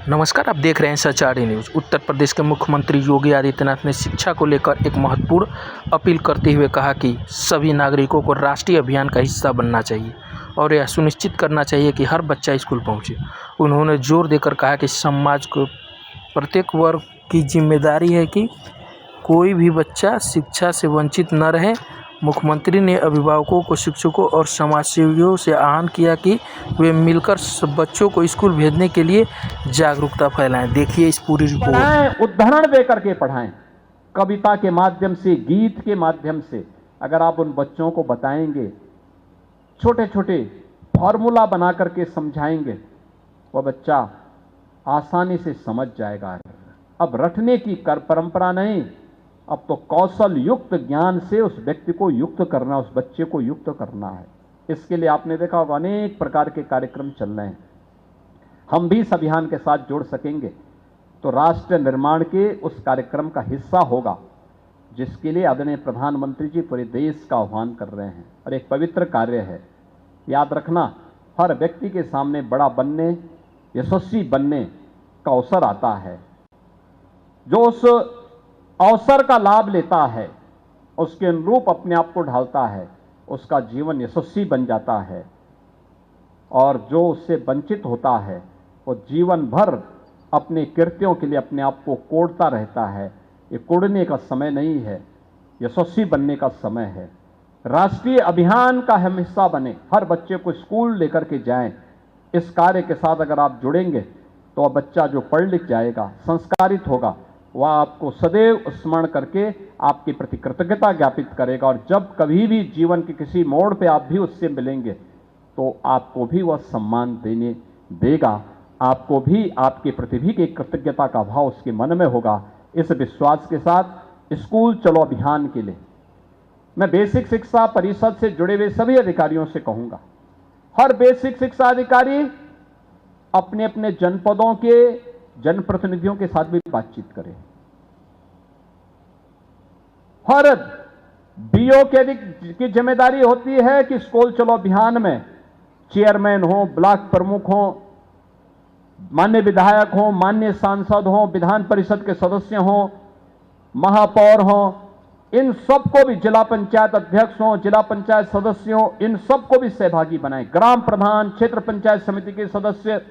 नमस्कार, आप देख रहे हैं सचारी न्यूज़। उत्तर प्रदेश के मुख्यमंत्री योगी आदित्यनाथ ने शिक्षा को लेकर एक महत्वपूर्ण अपील करते हुए कहा कि सभी नागरिकों को राष्ट्रीय अभियान का हिस्सा बनना चाहिए और यह सुनिश्चित करना चाहिए कि हर बच्चा स्कूल पहुंचे। उन्होंने जोर देकर कहा कि समाज को प्रत्येक वर्ग की जिम्मेदारी है कि कोई भी बच्चा शिक्षा से वंचित न रहे। मुख्यमंत्री ने अभिभावकों को, शिक्षकों और समाजसेवियों से आह्वान किया कि वे मिलकर बच्चों को स्कूल भेजने के लिए जागरूकता फैलाएं। देखिए इस पूरी रिपोर्ट। उदाहरण देकर के पढ़ाएं, कविता के माध्यम से, गीत के माध्यम से। अगर आप उन बच्चों को बताएंगे, छोटे छोटे फॉर्मूला बना करके समझाएंगे, वह बच्चा आसानी से समझ जाएगा। अब रटने की परंपरा नहीं, अब तो कौशल युक्त ज्ञान से उस व्यक्ति को युक्त करना, उस बच्चे को युक्त करना है। इसके लिए आपने देखा होगा अनेक प्रकार के कार्यक्रम चल रहे हैं। हम भी इस अभियान के साथ जोड़ सकेंगे तो राष्ट्र निर्माण के उस कार्यक्रम का हिस्सा होगा, जिसके लिए आदरणीय प्रधानमंत्री जी पूरे देश का आह्वान कर रहे हैं। और एक पवित्र कार्य है। याद रखना, हर व्यक्ति के सामने बड़ा बनने, यशस्वी बनने का अवसर आता है। जो उस अवसर का लाभ लेता है, उसके अनुरूप अपने आप को ढालता है, उसका जीवन यशस्वी बन जाता है। और जो उससे वंचित होता है, वो जीवन भर अपने कृत्यों के लिए अपने आप को कोड़ता रहता है। ये कोड़ने का समय नहीं है, यशस्वी बनने का समय है। राष्ट्रीय अभियान का हम हिस्सा बने, हर बच्चे को स्कूल लेकर के जाएं। इस कार्य के साथ अगर आप जुड़ेंगे तो वह बच्चा जो पढ़ लिख जाएगा, संस्कारित होगा, वह आपको सदैव स्मरण करके आपके प्रति कृतज्ञता ज्ञापित करेगा। और जब कभी भी जीवन के किसी मोड़ पे आप भी उससे मिलेंगे तो आपको भी वह सम्मान देने देगा, आपको भी आपके प्रति भी एक कृतज्ञता का भाव उसके मन में होगा। इस विश्वास के साथ स्कूल चलो अभियान के लिए मैं बेसिक शिक्षा परिषद से जुड़े हुए सभी अधिकारियों से कहूंगा, हर बेसिक शिक्षा अधिकारी अपने अपने जनपदों के जनप्रतिनिधियों के साथ भी बातचीत करें। हर बीओ की जिम्मेदारी होती है कि स्कूल चलो अभियान में चेयरमैन हो, ब्लॉक प्रमुख हो, माननीय विधायक हो, माननीय सांसद हो, विधान परिषद के सदस्य हो, महापौर हो, इन सबको भी, जिला पंचायत अध्यक्ष हो, जिला पंचायत सदस्य हो, इन सबको भी सहभागी बनाएं। ग्राम प्रधान, क्षेत्र पंचायत समिति के सदस्य,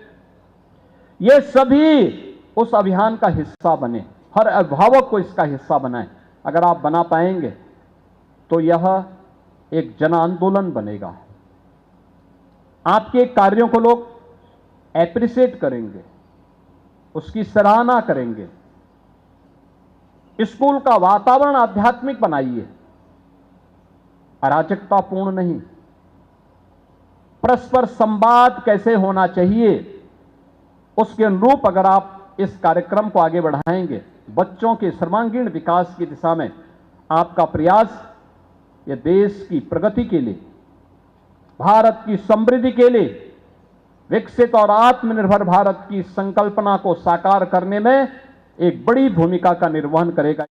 ये सभी उस अभियान का हिस्सा बने। हर अभिभावक को इसका हिस्सा बनाएं। अगर आप बना पाएंगे तो यह एक जन आंदोलन बनेगा। आपके कार्यों को लोग एप्रिशिएट करेंगे, उसकी सराहना करेंगे। स्कूल का वातावरण आध्यात्मिक बनाइए, अराजकतापूर्ण नहीं। परस्पर संवाद कैसे होना चाहिए, उसके अनुरूप अगर आप इस कार्यक्रम को आगे बढ़ाएंगे, बच्चों के सर्वांगीण विकास की दिशा में आपका प्रयास, यह देश की प्रगति के लिए, भारत की समृद्धि के लिए, विकसित और आत्मनिर्भर भारत की संकल्पना को साकार करने में एक बड़ी भूमिका का निर्वहन करेगा।